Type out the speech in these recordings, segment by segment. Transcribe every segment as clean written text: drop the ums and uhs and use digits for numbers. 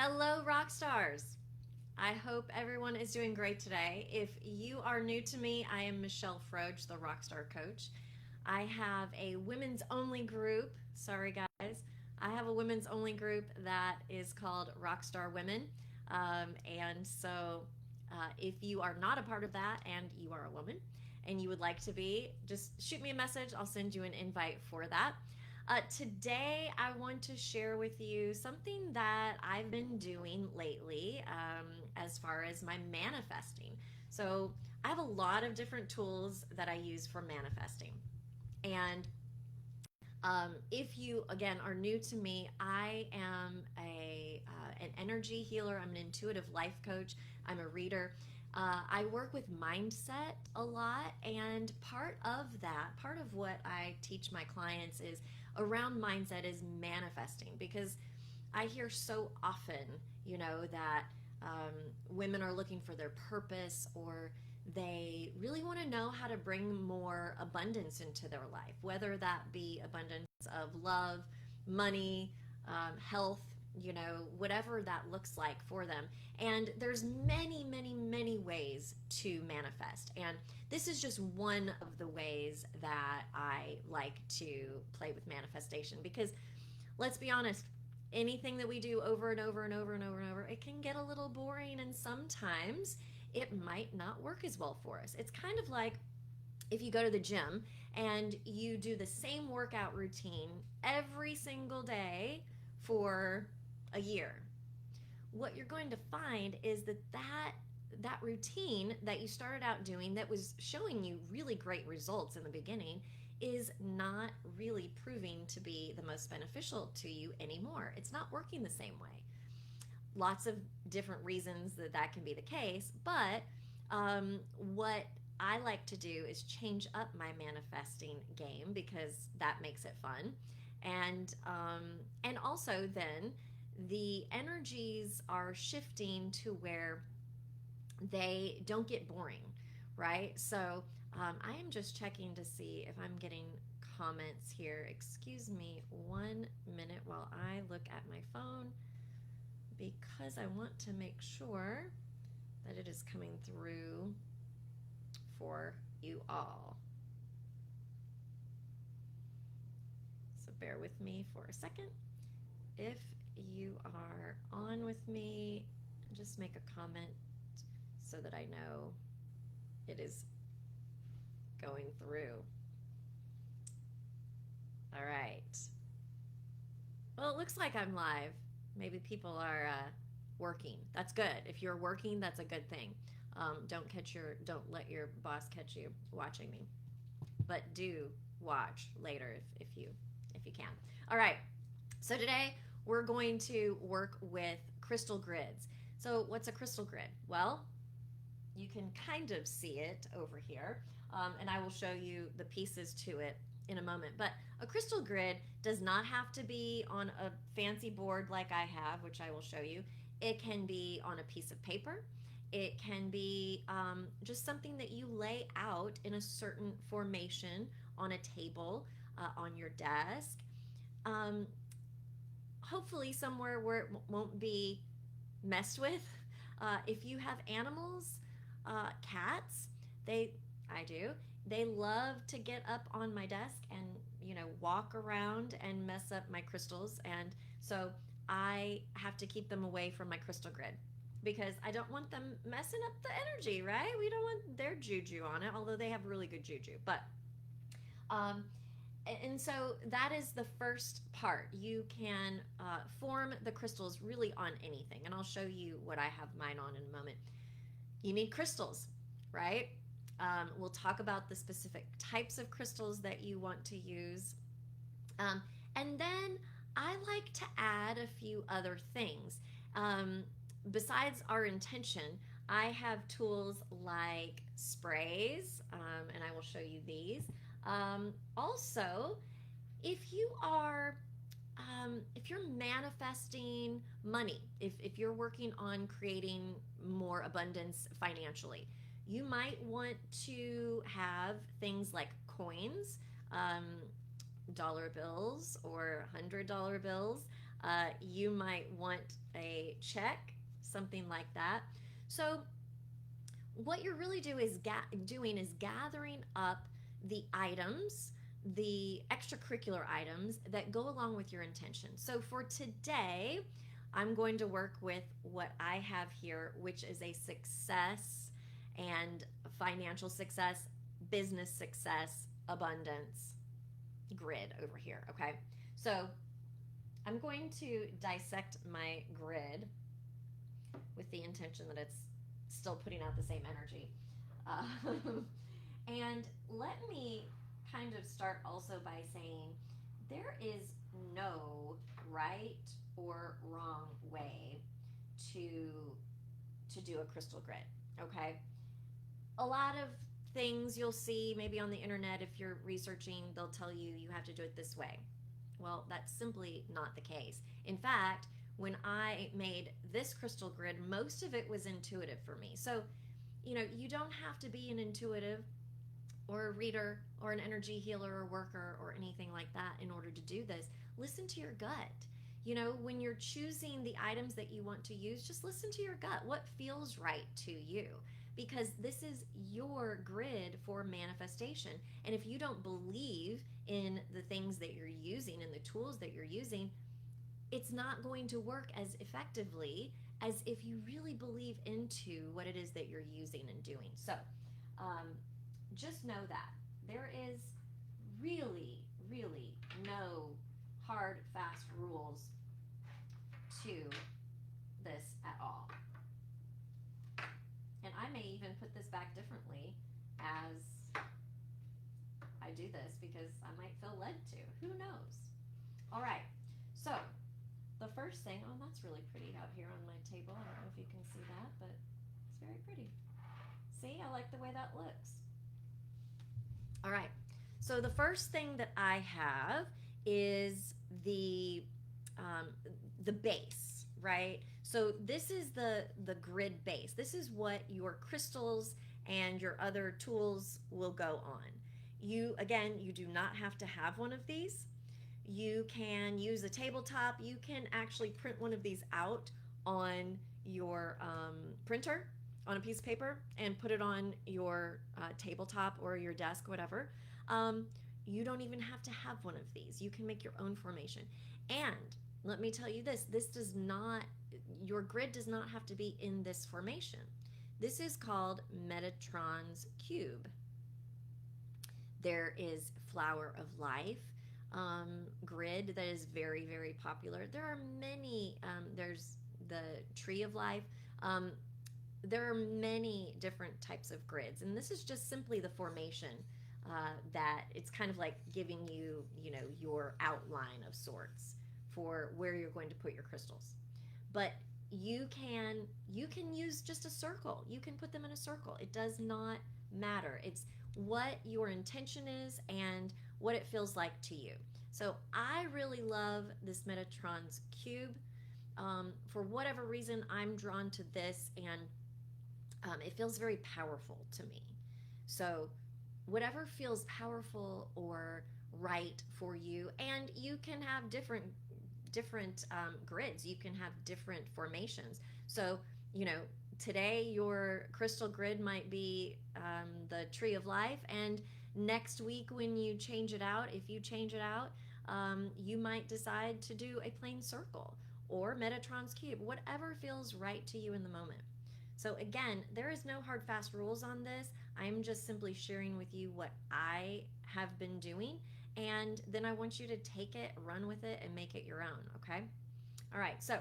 Hello, rock stars. I hope everyone is doing great today. If you are new to me, I am Michelle Froge, the Rockstar Coach. I have a women's only group. Sorry, guys. I have a women's only group that is called Rockstar Women. If you are not a part of that and you are a woman and you would like to be, just shoot me a message. I'll send you an invite for that. Today, I want to share with you something that I've been doing lately as far as my manifesting. So, I have a lot of different tools that I use for manifesting. And if you again are new to me, I am an energy healer. I'm an intuitive life coach. I'm a reader. I work with mindset a lot, and part of what I teach my clients is around mindset is manifesting, because I hear so often, that women are looking for their purpose, or they really want to know how to bring more abundance into their life, whether that be abundance of love, money, health, whatever that looks like for them. And there's many, many, many ways to manifest. And this is just one of the ways that I like to play with manifestation, because let's be honest, anything that we do over and over and over and over and over, it can get a little boring, and sometimes it might not work as well for us. It's kind of like if you go to the gym and you do the same workout routine every single day for a year. What you're going to find is that routine that you started out doing, that was showing you really great results in the beginning, is not really proving to be the most beneficial to you anymore. It's not working the same way. Lots of different reasons that can be the case, but what I like to do is change up my manifesting game, because that makes it fun. And also then the energies are shifting to where they don't get boring, right? So I am just checking to see if I'm getting comments here. Excuse me 1 minute while I look at my phone, because I want to make sure that it is coming through for you all. So bear with me for a second. If you are on with me, just make a comment so that I know it is going through. All right. Well, it looks like I'm live. Maybe people are working. That's good. If you're working, that's a good thing. Don't let your boss catch you watching me, but do watch later if you can. All right. So today we're going to work with crystal grids. So what's a crystal grid? Well, you can kind of see it over here, and I will show you the pieces to it in a moment. But a crystal grid does not have to be on a fancy board like I have, which I will show you. It can be on a piece of paper. It can be just something that you lay out in a certain formation on a table, on your desk. Hopefully somewhere where it won't be messed with. If you have animals, cats, I do, they love to get up on my desk and, walk around and mess up my crystals. And so I have to keep them away from my crystal grid, because I don't want them messing up the energy, right? We don't want their juju on it, although they have really good juju. But and so that is the first part. You can form the crystals really on anything, and I'll show you what I have mine on in a moment. You need crystals, right? We'll talk about the specific types of crystals that you want to use. And then I like to add a few other things. Besides our intention, I have tools like sprays, and I will show you these. Also, if you are if you're manifesting money, if you're working on creating more abundance financially, you might want to have things like coins, dollar bills or $100 bills. You might want a check, something like that. So what you're really doing is gathering up the items, the extracurricular items that go along with your intention. So for today, I'm going to work with what I have here, which is a success and financial success, business success, abundance grid over here. Okay. So I'm going to dissect my grid with the intention that it's still putting out the same energy. And let me kind of start also by saying there is no right or wrong way to do a crystal grid. Okay, a lot of things you'll see maybe on the internet, if you're researching, they'll tell you you have to do it this way. Well, that's simply not the case. In fact, when I made this crystal grid, most of it was intuitive for me. So, you don't have to be an intuitive or a reader or an energy healer or worker or anything like that in order to do this. Listen to your gut. When you're choosing the items that you want to use, just listen to your gut. What feels right to you? Because this is your grid for manifestation. And if you don't believe in the things that you're using and the tools that you're using, it's not going to work as effectively as if you really believe into what it is that you're using and doing. So just know that there is really, really no hard, fast rules to this at all. And I may even put this back differently as I do this because I might feel led to. Who knows? All right. So the first thing, oh, that's really pretty out here on my table. I don't know if you can see that, but it's very pretty. See, I like the way that looks. All right. So the first thing that I have is the base, right? So this is the grid base. This is what your crystals and your other tools will go on. You do not have to have one of these. You can use a tabletop. You can actually print one of these out on your printer on a piece of paper and put it on your tabletop or your desk, whatever. You don't even have to have one of these. You can make your own formation. And let me tell you this, your grid does not have to be in this formation. This is called Metatron's Cube. There is Flower of Life grid that is very, very popular. There are many, there's the Tree of Life. There are many different types of grids, and this is just simply the formation that it's kind of like giving you, your outline of sorts for where you're going to put your crystals. But you can use just a circle. You can put them in a circle. It does not matter. It's what your intention is and what it feels like to you. So I really love this Metatron's Cube. For whatever reason, I'm drawn to this, and it feels very powerful to me. So whatever feels powerful or right for you, and you can have different grids. You can have different formations. So today your crystal grid might be the Tree of Life, and next week when you change it out, if you change it out, you might decide to do a plain circle or Metatron's Cube, whatever feels right to you in the moment. So again, there is no hard fast rules on this. I'm just simply sharing with you what I have been doing, and then I want you to take it, run with it, and make it your own, okay? All right, so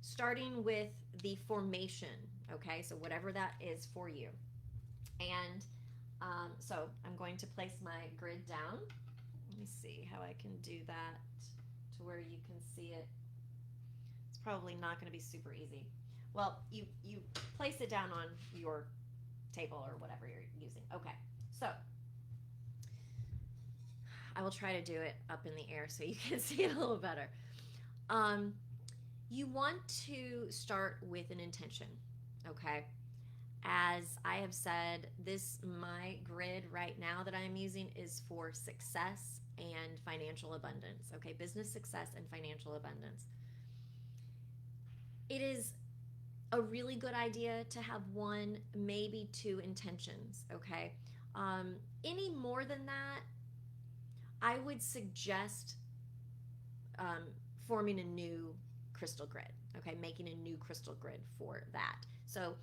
starting with the formation, okay? So whatever that is for you. And so I'm going to place my grid down. Let me see how I can do that to where you can see it. It's probably not going to be super easy. Well, you place it down on your table or whatever you're using. Okay, so I will try to do it up in the air so you can see it a little better. You want to start with an intention, okay? As I have said, my grid right now that I'm using is for success and financial abundance, okay? Business success and financial abundance. it is a really good idea to have one, maybe two intentions, okay? Any more than that, I would suggest um, forming a new crystal grid, okay? Making a new crystal grid for that. So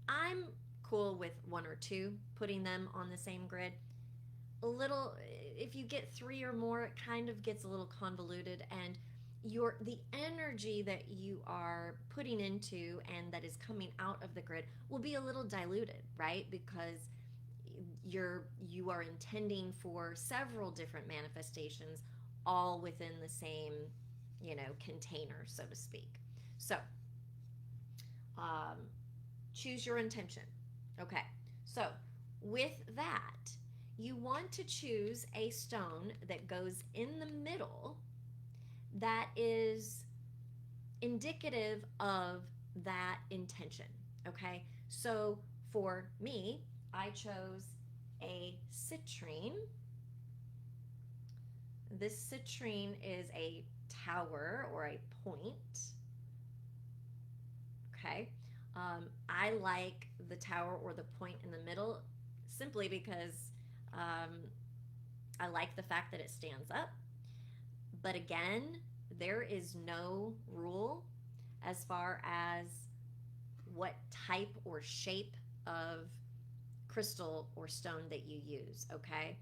I'm cool with one or two, putting them on the same grid. A little, if you get three or more, it kind of gets a little convoluted, and the energy that you are putting into and that is coming out of the grid will be a little diluted, right? Because you are intending for several different manifestations all within the same, container, so to speak. So um, choose your intention. Okay, so with that, you want to choose a stone that goes in the middle that is indicative of that intention. Okay, so for me, I chose a citrine. This citrine is a tower or a point. Okay, I like the tower or the point in the middle simply because I like the fact that it stands up. But again, there is no rule as far as what type or shape of crystal or stone that you use, okay?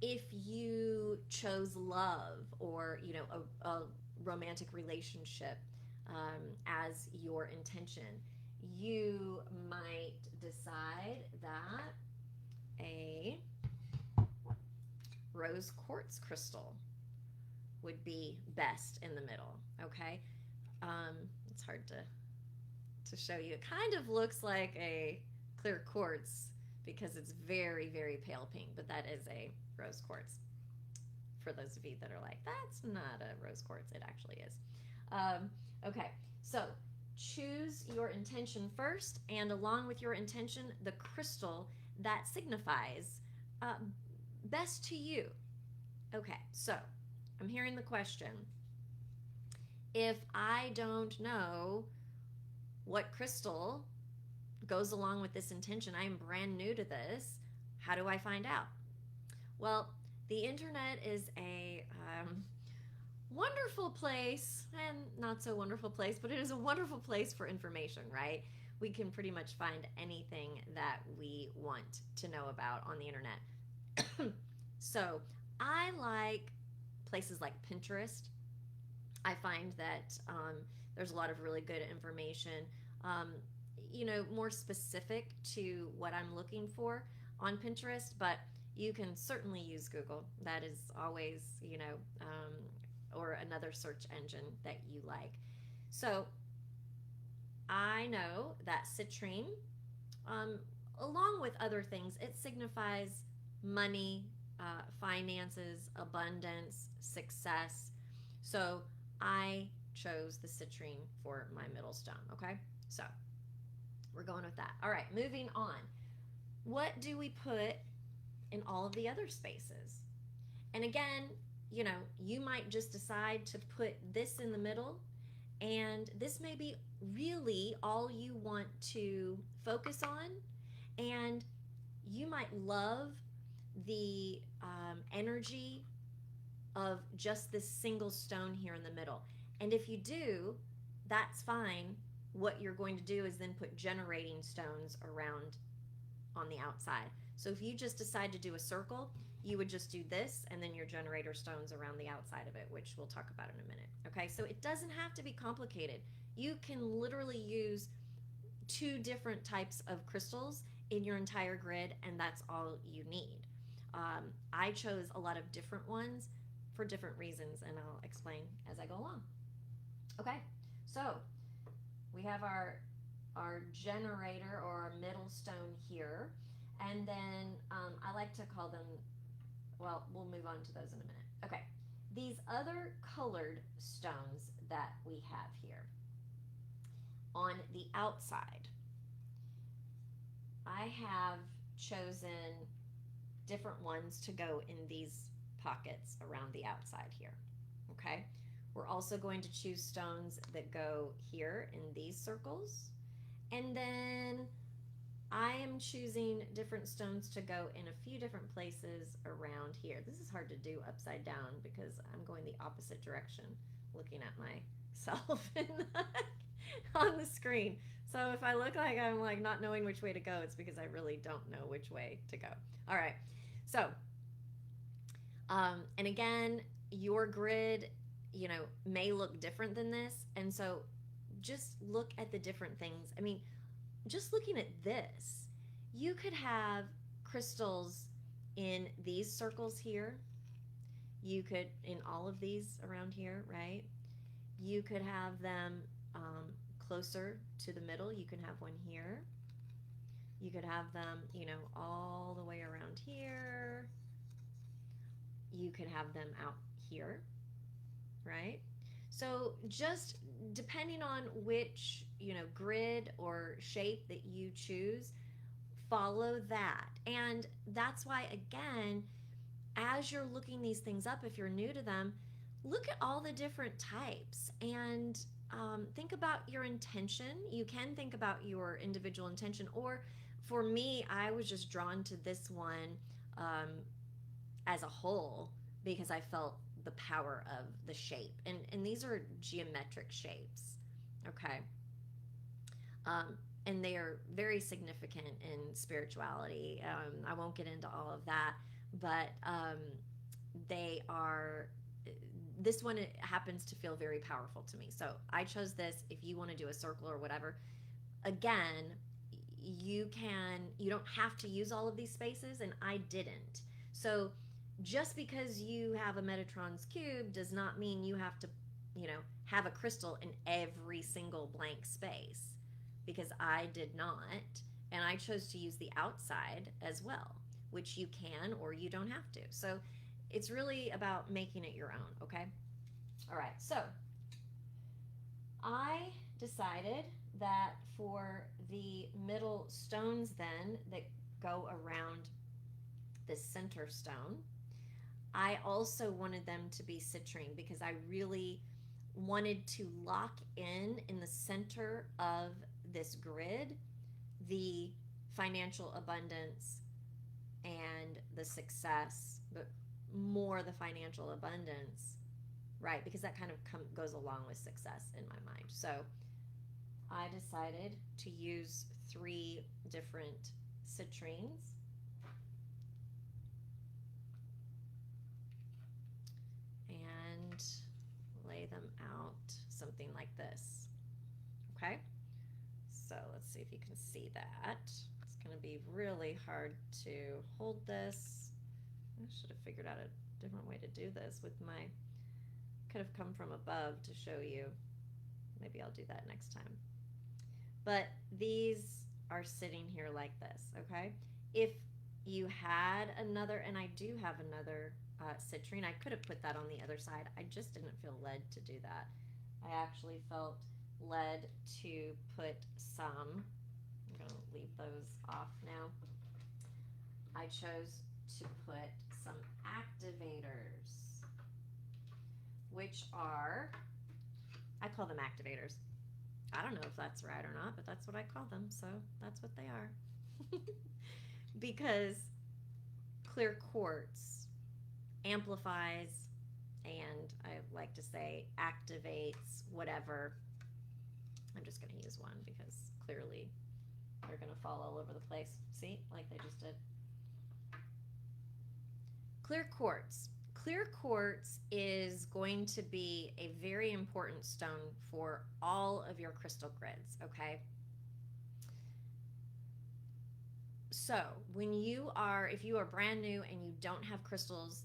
If you chose love or, a romantic relationship as your intention, you might decide that a rose quartz crystal would be best in the middle, okay? It's hard to show you. It kind of looks like a clear quartz because it's very, very pale pink, but that is a rose quartz. For those of you that are like, that's not a rose quartz, it actually is. Okay, so choose your intention first, and along with your intention, the crystal that signifies best to you. Okay, so I'm hearing the question. If I don't know what crystal goes along with this intention, I am brand new to this, how do I find out? Well, the internet is a wonderful place, and not so wonderful place, but it is a wonderful place for information, right? We can pretty much find anything that we want to know about on the internet. So I like places like Pinterest. I find that there's a lot of really good information, more specific to what I'm looking for on Pinterest, but you can certainly use Google. That is always, or another search engine that you like. So I know that citrine, along with other things, it signifies money, finances, abundance, success. So I chose the citrine for my middle stone, okay? So we're going with that. All right, moving on. What do we put in all of the other spaces? And again, you might just decide to put this in the middle, and this may be really all you want to focus on, and you might love the energy of just this single stone here in the middle. And if you do, that's fine. What you're going to do is then put generating stones around on the outside. So if you just decide to do a circle, you would just do this and then your generator stones around the outside of it, which we'll talk about in a minute. Okay, so it doesn't have to be complicated. You can literally use 2 different types of crystals in your entire grid, and that's all you need. I chose a lot of different ones for different reasons, and I'll explain as I go along. Okay, so we have our generator or our middle stone here, and then I like to call them, well, we'll move on to those in a minute. Okay, these other colored stones that we have here on the outside, I have chosen different ones to go in these pockets around the outside here. Okay, We're also going to choose stones that go here in these circles. And then I am choosing different stones to go in a few different places around here. This is hard to do upside down because I'm going the opposite direction looking at myself on the screen. So if I look like I'm like not knowing which way to go, it's because I really don't know which way to go. All right. So, and again, your grid, may look different than this. And so just look at the different things. I mean, just looking at this, you could have crystals in these circles here. You could, in all of these around here, right? You could have them closer to the middle. You can have one here. You could have them, all the way around here. You could have them out here, right? So just depending on which, grid or shape that you choose, follow that. And that's why, again, as you're looking these things up, if you're new to them, look at all the different types and think about your intention. You can think about your individual intention, or for me, I was just drawn to this one as a whole because I felt the power of the shape. And these are geometric shapes, okay? And they are very significant in spirituality. I won't get into all of that, but they are, this one, it happens to feel very powerful to me. So I chose this. If you want to do a circle or whatever, again, you don't have to use all of these spaces, and I didn't. So just because you have a Metatron's cube does not mean you have to, have a crystal in every single blank space, because I did not. And I chose to use the outside as well, which you can or you don't have to. So it's really about making it your own, okay? All right, so I decided that for the middle stones then that go around the center stone, I also wanted them to be citrine because I really wanted to lock in the center of this grid the financial abundance and the success, but more the financial abundance, right? Because that kind of goes along with success in my mind. So I decided to use 3 different citrines. And lay them out something like this, okay? So let's see if you can see that. It's going to be really hard to hold this. I should have figured out a different way to do this with my, could have come from above to show you. Maybe I'll do that next time. But these are sitting here like this, okay? If you had another, and I do have another citrine, I could have put that on the other side. I just didn't feel led to do that. I actually felt led to put some, I'm going to leave those off now. I chose to put some activators, which are, I call them activators. I don't know if that's right or not, but that's what I call them, so that's what they are. Because clear quartz amplifies, and I like to say activates whatever. I'm just going to use one because clearly they're going to fall all over the place. See, like they just did. Clear quartz. Clear quartz is going to be a very important stone for all of your crystal grids, okay? So when you are, if you are brand new and you don't have crystals,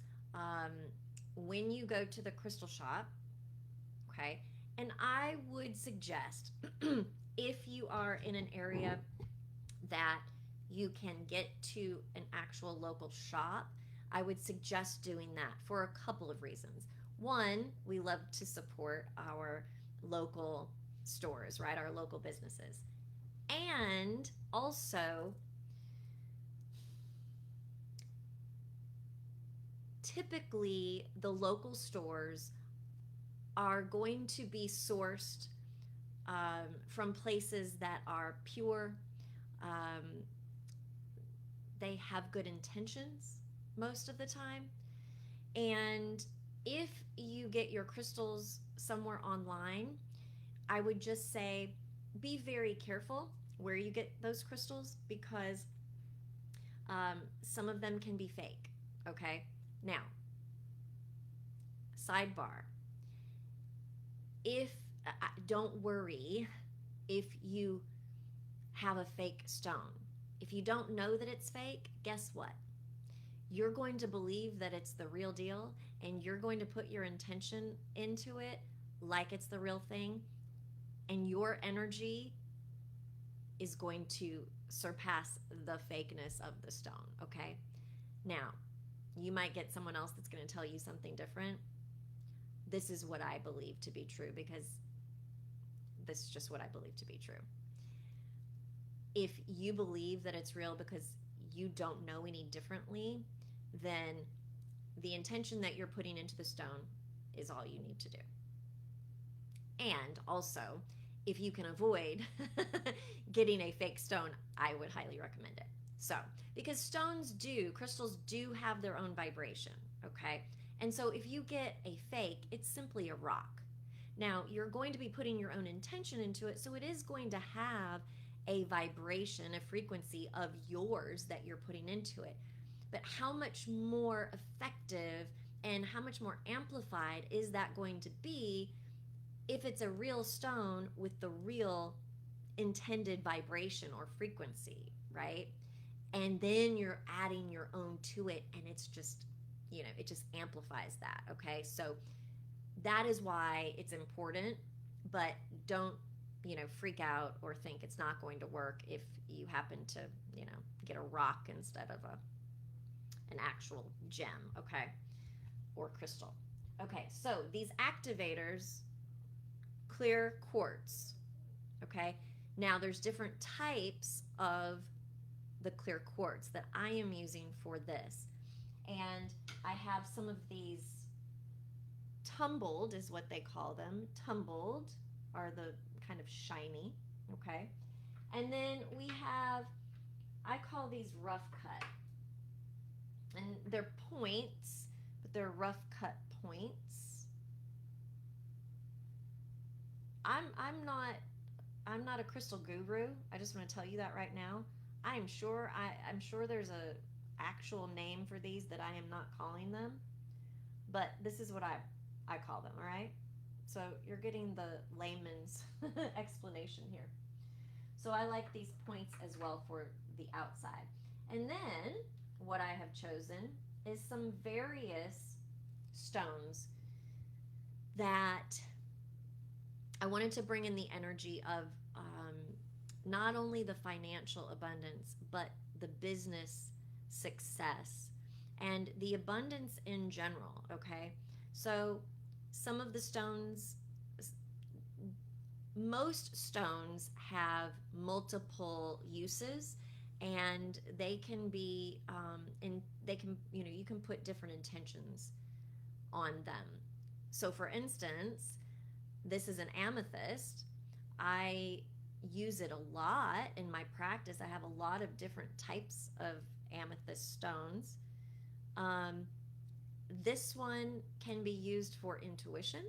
when you go to the crystal shop, okay, and I would suggest if you are in an area that you can get to an actual local shop, I would suggest doing that for a couple of reasons. One, we love to support our local stores, right? Our local businesses. And also, typically the local stores are going to be sourced from places that are pure. Um, they have good intentions most of the time. And if you get your crystals somewhere online, I would just say be very careful where you get those crystals, because some of them can be fake. Okay? Now, sidebar, if don't worry if you have a fake stone. If you don't know that it's fake, guess what? You're going to believe that it's the real deal, and you're going to put your intention into it like it's the real thing, and your energy is going to surpass the fakeness of the stone. Okay? Now, you might get someone else that's going to tell you something different. This is what I believe to be true, because this is just what I believe to be true. If you believe that it's real because you don't know any differently, then the intention that you're putting into the stone is all you need to do. And also, if you can avoid getting a fake stone, I would highly recommend it. So, because crystals do have their own vibration, okay? And so if you get a fake, it's simply a rock. Now, you're going to be putting your own intention into it, so it is going to have a vibration, a frequency of yours that you're putting into it. But how much more effective and how much more amplified is that going to be if it's a real stone with the real intended vibration or frequency, right? And then you're adding your own to it, and it's just, it just amplifies that, okay? So that is why it's important, but don't, freak out or think it's not going to work if you happen to, get a rock instead of an actual gem, okay? Or crystal. Okay, so these activators, clear quartz, okay? Now there's different types of the clear quartz that I am using for this. And I have some of these tumbled, is what they call them. Tumbled are the kind of shiny, okay? And then we have, I call these rough cut. And they're points, but they're rough cut points. I'm not a crystal guru. I just want to tell you that right now. I'm sure there's a actual name for these that I am not calling them, but this is what I call them, all right? So you're getting the layman's explanation here. So I like these points as well for the outside. And then what I have chosen is some various stones that I wanted to bring in the energy of not only the financial abundance, but the business success and the abundance in general, okay? So some of the stones, most stones have multiple uses, and they can be, you can put different intentions on them. So for instance, this is an amethyst. I use it a lot in my practice. I have a lot of different types of amethyst stones. This one can be used for intuition.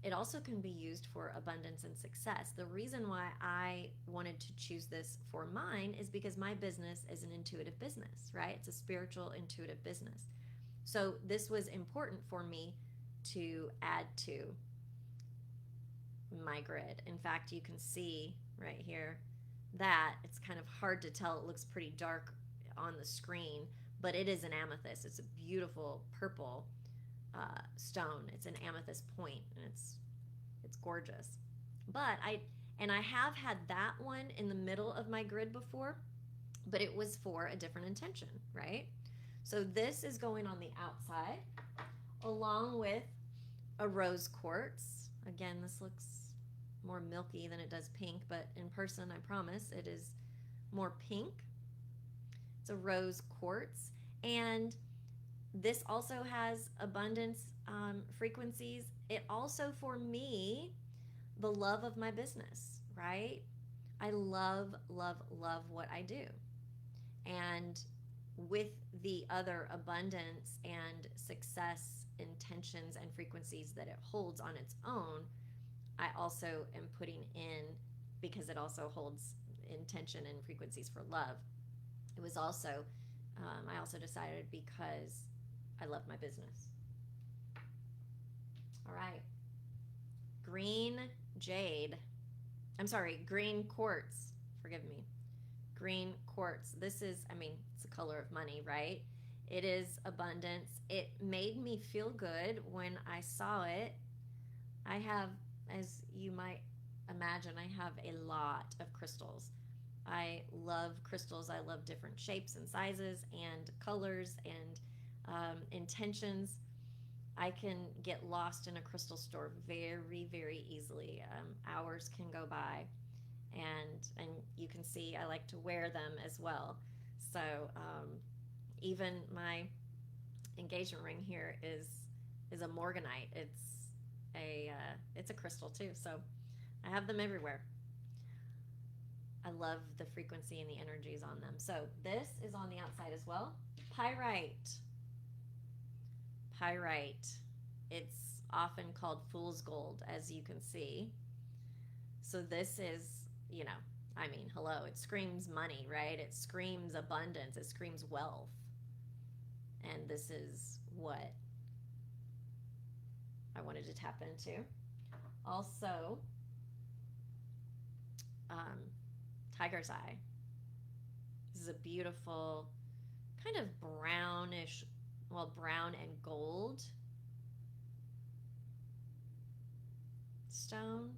It also can be used for abundance and success. The reason why I wanted to choose this for mine is because my business is an intuitive business, right? It's a spiritual, intuitive business. So this was important for me to add to my grid. In fact, you can see right here that it's kind of hard to tell. It looks pretty dark on the screen, but it is an amethyst. It's a beautiful purple stone. It's an amethyst point, and it's gorgeous. But I have had that one in the middle of my grid before, but it was for a different intention, right? So this is going on the outside, along with a rose quartz. Again, this looks more milky than it does pink, but in person, I promise, it is more pink. It's a rose quartz. And This also has abundance frequencies. It also, for me, the love of my business, right? I love, love, love what I do. And with the other abundance and success intentions and frequencies that it holds on its own, I also am putting in, because it also holds intention and frequencies for love. It was also, I also decided because I love my business. All right. Green jade. I'm sorry, green quartz. Forgive me. Green quartz. This is, I mean, it's the color of money, right? It is abundance. It made me feel good when I saw it. I have, as you might imagine, I have a lot of crystals. I love crystals. I love different shapes and sizes and colors and intentions. I can get lost in a crystal store very, very easily. Hours can go by, and you can see I like to wear them as well. So even my engagement ring here is a morganite. It's a crystal too. So I have them everywhere. I love the frequency and the energies on them. So this is on the outside as well. Pyrite. Pyrite. It's often called fool's gold, as you can see. So this is, you know, I mean, hello, it screams money, right? It screams abundance, it screams wealth. And this is what I wanted to tap into. Also, tiger's eye. This is a beautiful kind of brownish, well, brown and gold stone.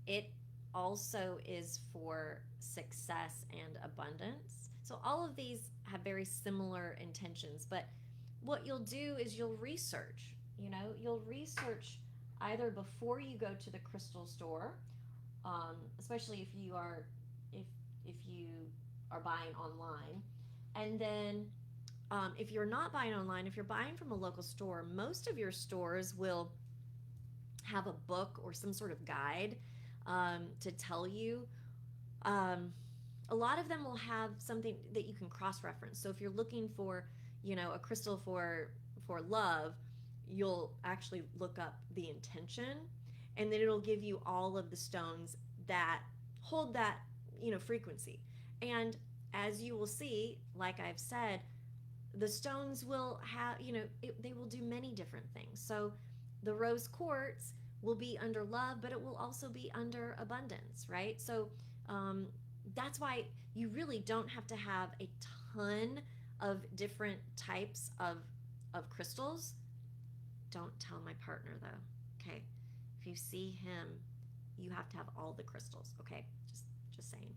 It also is for success and abundance. So all of these have very similar intentions, but what you'll do is you'll research. You'll research either before you go to the crystal store, especially if you are buying online, and then if you're not buying online, if you're buying from a local store, most of your stores will have a book or some sort of guide to tell you. A lot of them will have something that you can cross-reference. So if you're looking for, a crystal for love, you'll actually look up the intention, and then it'll give you all of the stones that hold that, frequency. And as you will see, like I've said, the stones will have, they will do many different things. So the rose quartz will be under love, but it will also be under abundance, right? So that's why you really don't have to have a ton of different types of crystals. Don't tell my partner though, okay? If you see him, you have to have all the crystals, okay? Just saying.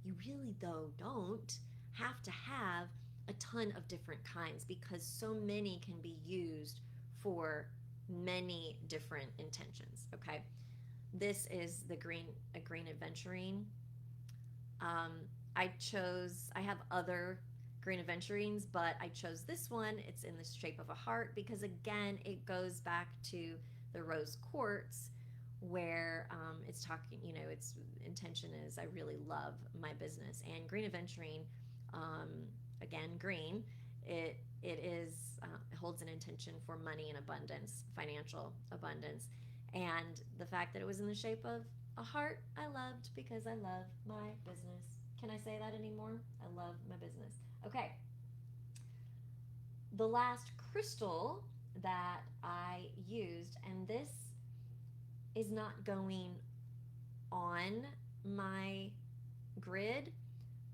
You really though don't have to have a ton of different kinds, because so many can be used for many different intentions, okay? This is a green aventurine. I have other green aventurines, but I chose this one. It's in the shape of a heart because, again, it goes back to the rose quartz, where it's talking, its intention is I really love my business. And green aventurine, again, green, it holds an intention for money and abundance, financial abundance. And the fact that it was in the shape of a heart, I loved, because I love my business. Can I say that anymore? I love my business. Okay. The last crystal that I used, and this is not going on my grid,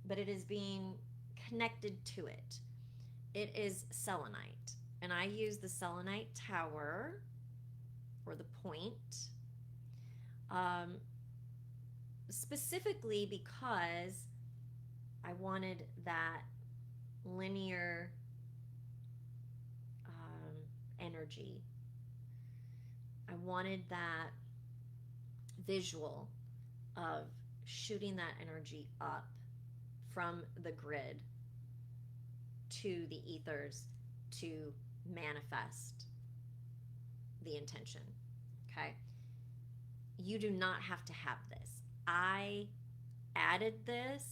but it is being connected to it. It is selenite, and I use the selenite tower, or the point, specifically because I wanted that linear energy. I wanted that visual of shooting that energy up from the grid to the ethers to manifest the intention. Okay? You do not have to have this. I added this.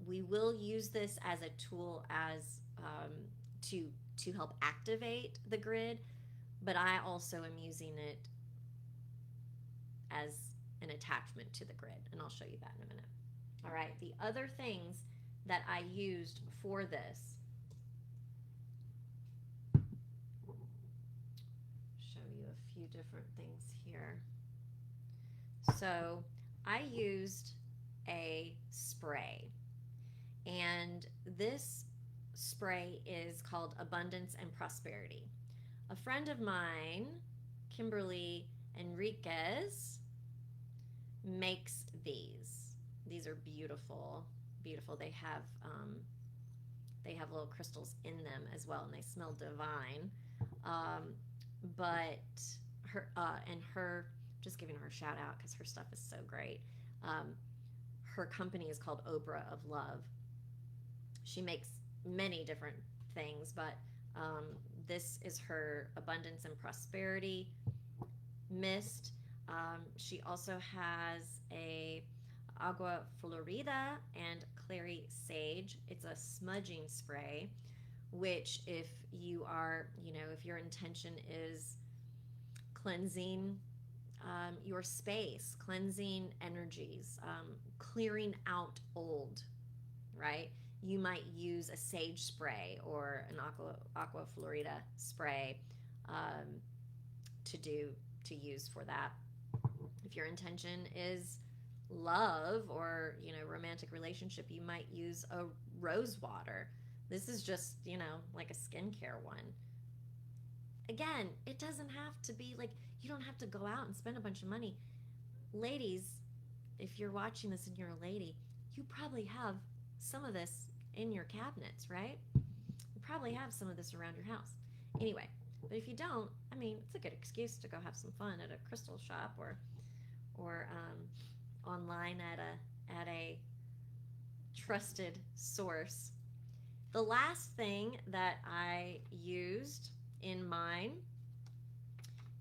We will use this as a tool as to help activate the grid, but I also am using it as an attachment to the grid, and I'll show you that in a minute. All right, the other things that I used for this, show you a few different things here. So I used a spray, and this spray is called Abundance and Prosperity. A friend of mine, Kimberly Enriquez, makes these. These are beautiful, beautiful. They have little crystals in them as well, and they smell divine. But her, just giving her a shout out because her stuff is so great. Her company is called Obra of Love. She makes many different things, but this is her Abundance and Prosperity mist. She also has a Agua Florida and Clary Sage. It's a smudging spray, which if you are, if your intention is cleansing your space, cleansing energies, clearing out old, right? You might use a sage spray or an Aqua Florida spray to use for that. If your intention is love or romantic relationship, you might use a rose water. This is just like a skincare one. Again, it doesn't have to be like, you don't have to go out and spend a bunch of money. Ladies, if you're watching this and you're a lady, you probably have some of this in your cabinets, right? You probably have some of this around your house. Anyway, but if you don't, it's a good excuse to go have some fun at a crystal shop or online at a trusted source. The last thing that I used in mine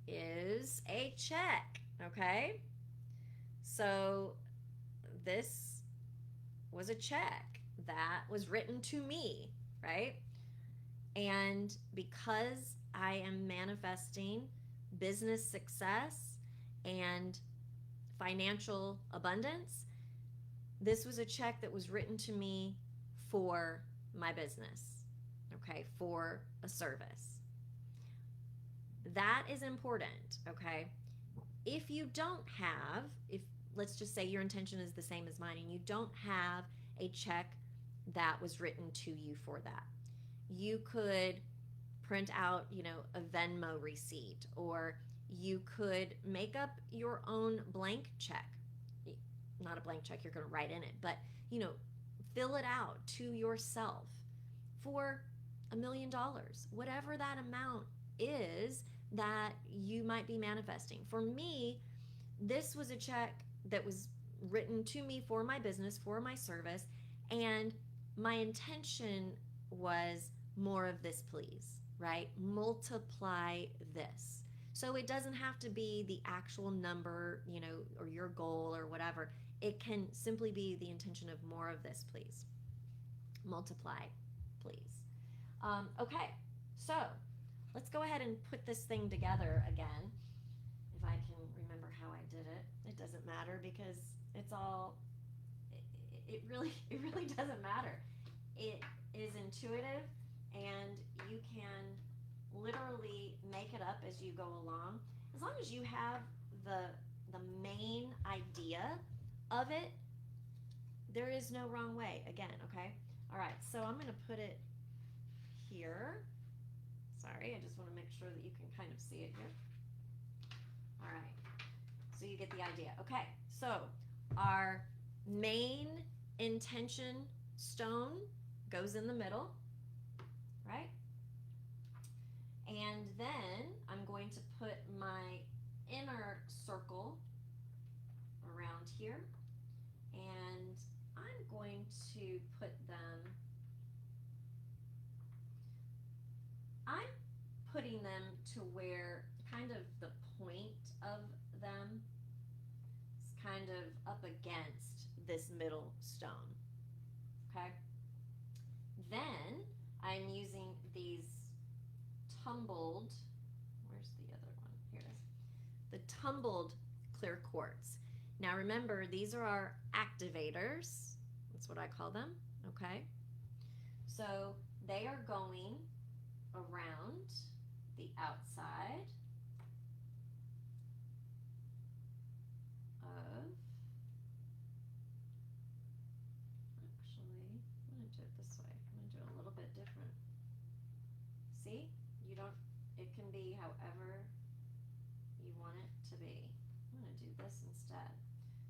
is a check, okay? So this was a check that was written to me, right? And because I am manifesting business success and financial abundance, this was a check that was written to me for my business, okay, for a service. That is important, okay? If you don't have, let's just say your intention is the same as mine and you don't have a check that was written to you for that, you could print out, a Venmo receipt, or you could make up your own blank check. Not a blank check you're going to write in it, but, fill it out to yourself for $1 million, whatever that amount is that you might be manifesting. For me, this was a check that was written to me for my business, for my service, and my intention was more of this, please, right? Multiply this. So it doesn't have to be the actual number, or your goal or whatever. It can simply be the intention of more of this, please. Multiply, please. Okay, so let's go ahead and put this thing together again. If I can remember how I did it, it doesn't matter because it's all, it really doesn't matter. It is intuitive and you can literally make it up as you go along. As long as you have the main idea of it, there is no wrong way, again, okay? All right, so I'm going to put it here. Sorry, I just want to make sure that you can kind of see it here. All right, so you get the idea. Okay, so our main intention stone goes in the middle, right? And then I'm going to put my inner circle around here, and I'm going to put them this middle stone. Okay? Then I'm using these tumbled, where's the other one? Here it is. The tumbled clear quartz. Now remember, these are our activators. That's what I call them, okay? So they are going around the outside of, actually, I'm going to do it this way. I'm going to do it a little bit different. See? You don't, it can be however you want it to be. I'm going to do this instead.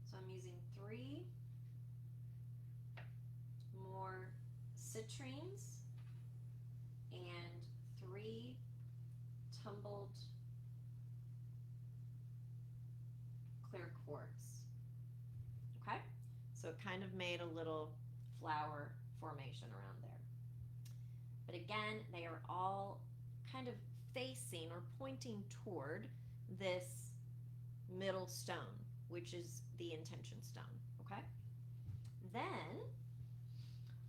So I'm using 3 more citrines and 3 tumbled clear quartz. Okay? So it kind of made a little flower formation around there. But again, they are all kind of facing or pointing toward this middle stone, which is the intention stone, okay? Then,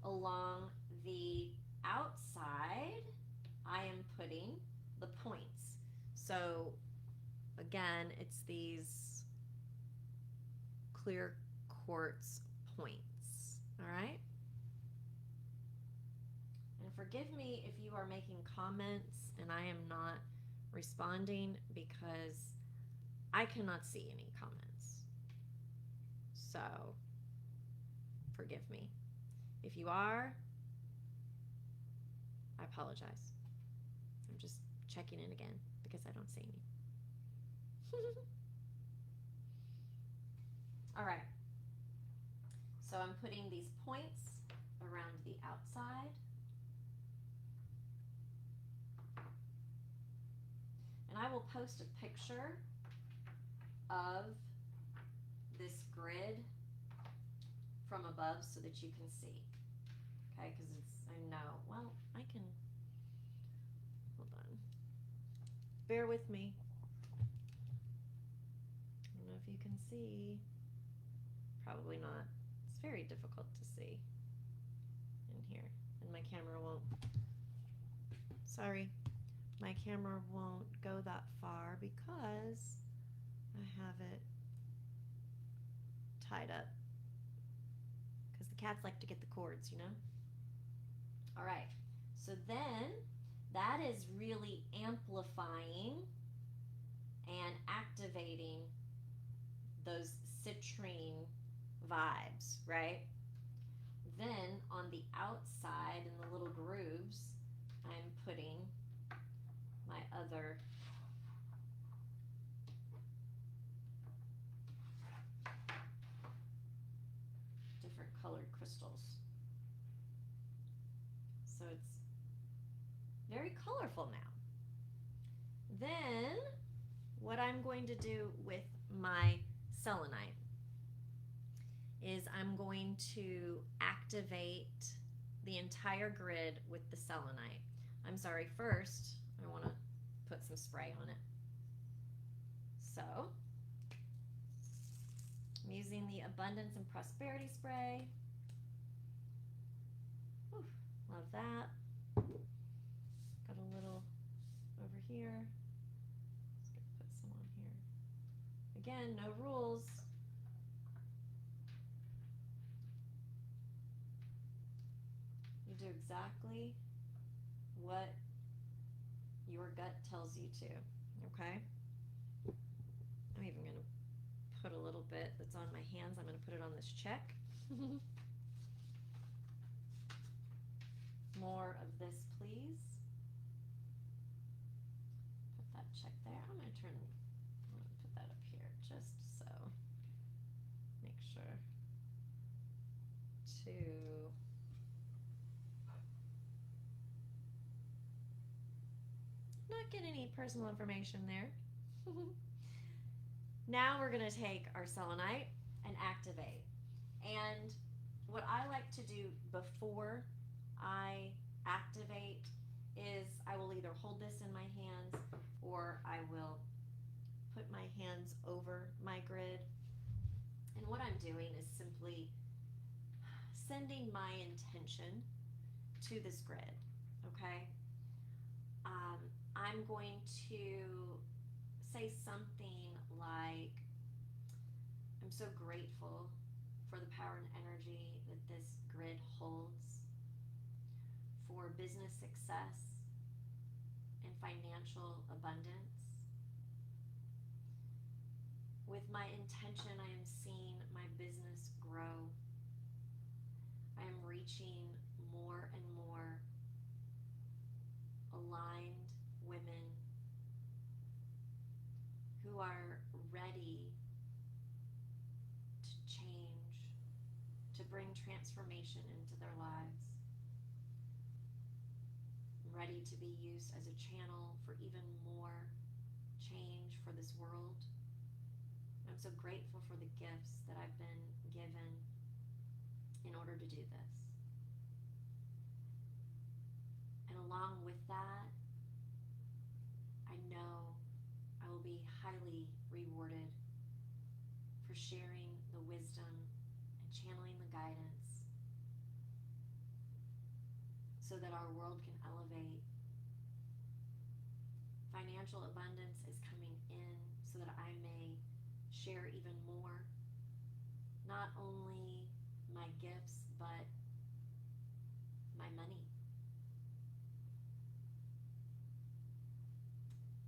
along the outside, I am putting the points. So, again, it's these clear quartz points, all right? And forgive me if you are making comments and I am not responding because I cannot see any comments. So, forgive me. If you are, I apologize. I'm just checking in again because I don't see any. All right. So I'm putting these points around the outside. And I will post a picture of this grid from above so that you can see. Okay, because it's, I know, well, I can, hold on. Bear with me. I don't know if you can see. Probably not. It's very difficult to see in here. And my camera won't, sorry, my camera won't go that far because I have it tied up. Because the cats like to get the cords, you know? All right, so then that is really amplifying and activating those citrine vibes, right? Then on the outside in the little grooves, I'm putting my other different colored crystals. So it's very colorful now. Then what I'm going to do with my selenite is I'm going to activate the entire grid with the selenite. I'm sorry, first I want to put some spray on it. So I'm using the Abundance and Prosperity spray. Whew, love that. Got a little over here. Just gonna put some on here. Again, no rules. You do exactly what your gut tells you to, okay? I'm even gonna put a little bit that's on my hands. I'm gonna put it on this check. More of this, please. Put that check there. I'm gonna put that up here just so. Make sure to not get any personal information there. Now we're gonna take our selenite and activate. And what I like to do before I activate is I will either hold this in my hands or I will put my hands over my grid. And what I'm doing is simply sending my intention to this grid, okay? I'm going to say something like, I'm so grateful for the power and energy that this grid holds for business success and financial abundance. With my intention, I am seeing my business grow. I am reaching more and more aligned women who are ready to change, to bring transformation into their lives, ready to be used as a channel for even more change for this world. I'm so grateful for the gifts that I've been given in order to do this. And along with that, I know I will be highly rewarded for sharing the wisdom and channeling the guidance so that our world can elevate. Financial abundance is coming in so that I may share even more, not only my gifts, but my money.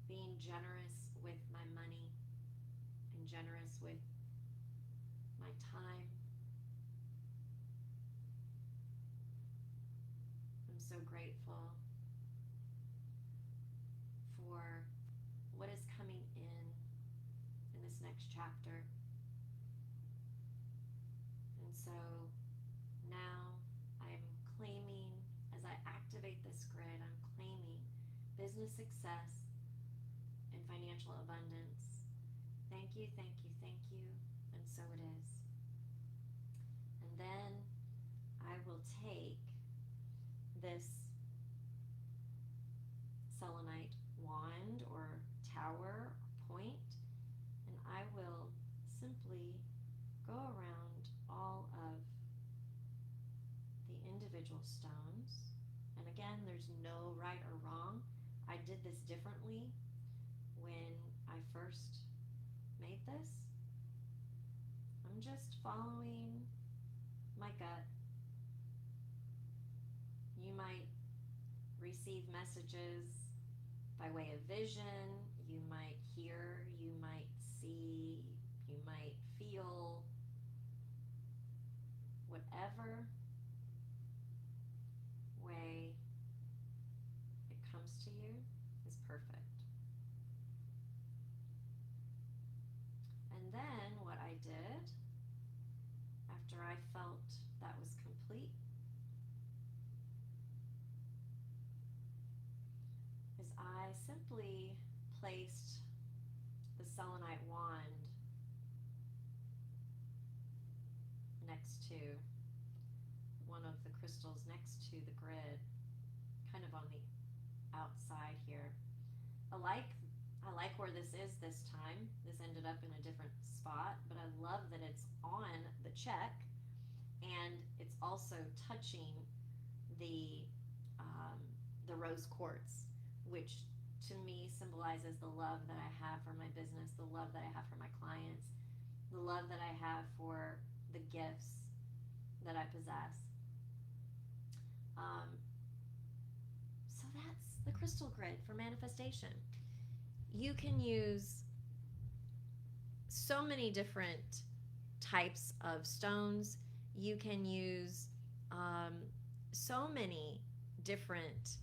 Being generous with my money and generous with my time. I'm so grateful for what is coming in this next chapter. And so now I'm claiming, as I activate this grid, I'm claiming business success and financial abundance. Thank you, thank you, thank you, and so it is. And then I will take this selenite wand or tower or point, and I will simply go around all of the individual stones. And again, there's no right or wrong. I did this differently when I first made this. I'm just following my gut. You might receive messages by way of vision. You might hear, you might see, you might feel. Whatever way it comes to you is perfect. And then what I did, after I felt that was complete, is I simply placed the selenite wand next to one of the crystals next to the grid, kind of on the outside here. I like where this is this time. This ended up in a different spot, but I love that it's on the check and it's also touching the rose quartz, which to me symbolizes the love that I have for my business, the love that I have for my clients, the love that I have for the gifts that I possess. So that's the crystal grid for manifestation. You can use so many different types of stones. You can use so many different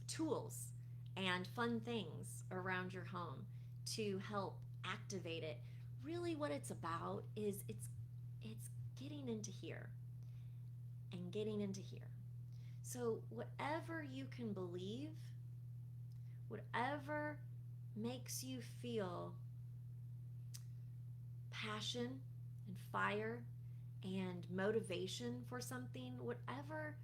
tools and fun things around your home to help activate it. Really what it's about is it's getting into here and getting into here. So whatever you can believe, whatever makes you feel passion and fire and motivation for something, whatever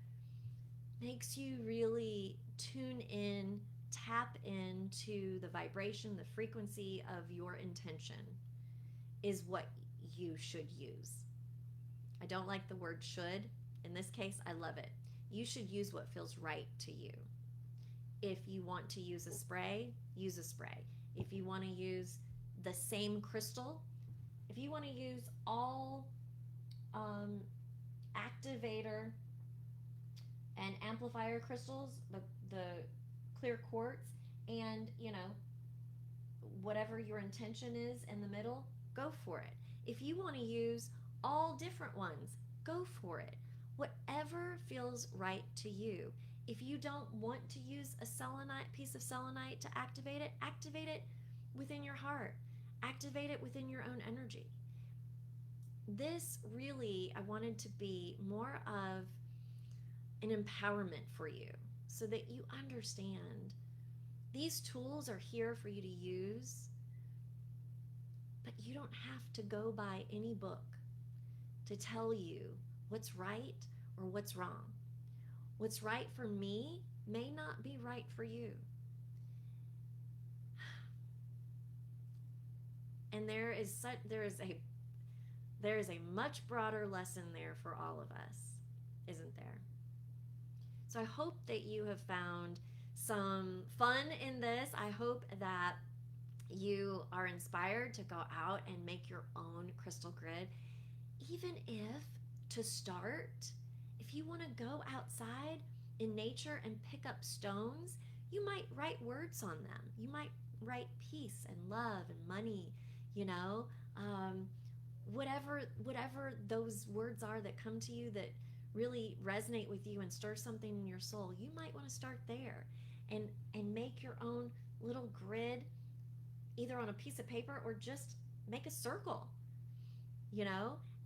makes you really tune in, tap into the vibration, the frequency of your intention is what you should use. I don't like the word should. In this case, I love it. You should use what feels right to you. If you want to use a spray, use a spray. If you want to use the same crystal, if you want to use all activator and amplifier crystals, the clear quartz, and whatever your intention is in the middle, go for it. If you want to use all different ones, go for it. Whatever feels right to you. If you don't want to use a selenite, piece of selenite to activate it within your heart. Activate it within your own energy. This really, I wanted to be more of an empowerment for you so that you understand these tools are here for you to use, but you don't have to go by any book to tell you what's right or what's wrong. What's right for me may not be right for you. And there is a much broader lesson there for all of us, isn't there? So I hope that you have found some fun in this. I hope that you are inspired to go out and make your own crystal grid. Even if, to start, if you want to go outside in nature and pick up stones, you might write words on them. You might write peace and love and money, whatever those words are that come to you that really resonate with you and stir something in your soul. You might want to start there and make your own little grid, either on a piece of paper or just make a circle,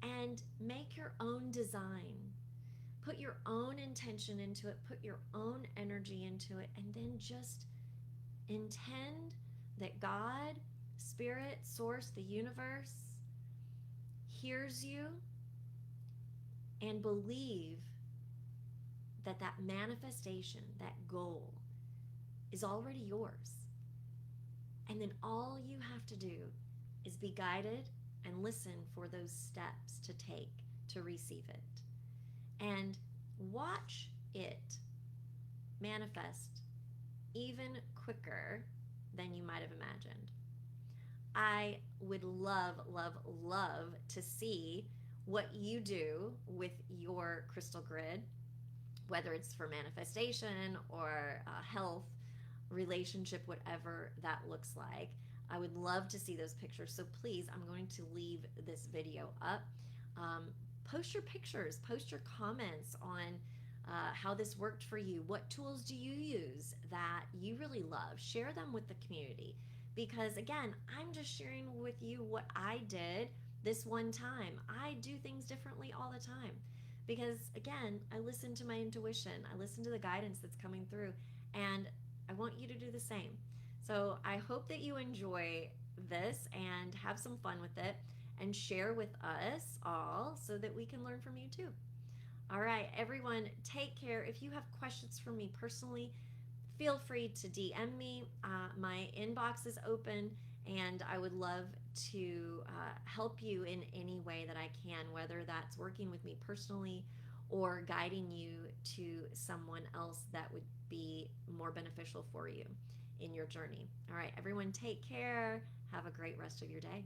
and make your own design. Put your own intention into it, put your own energy into it, and then just intend that God, Spirit, Source, the universe hears you, and believe that that manifestation, that goal, is already yours. And then all you have to do is be guided and listen for those steps to take to receive it. And watch it manifest even quicker than you might have imagined. I would love, love, love to see what you do with your crystal grid, whether it's for manifestation or health, relationship, whatever that looks like. I would love to see those pictures. So please, I'm going to leave this video up. Post your pictures, post your comments on how this worked for you. What tools do you use that you really love? Share them with the community. Because again, I'm just sharing with you what I did this one time. I do things differently all the time. Because again, I listen to my intuition. I listen to the guidance that's coming through. And I want you to do the same. So I hope that you enjoy this and have some fun with it and share with us all so that we can learn from you too. All right, everyone, take care. If you have questions for me personally, feel free to DM me. My inbox is open, and I would love to help you in any way that I can, whether that's working with me personally or guiding you to someone else that would be more beneficial for you in your journey. All right, everyone, take care. Have a great rest of your day.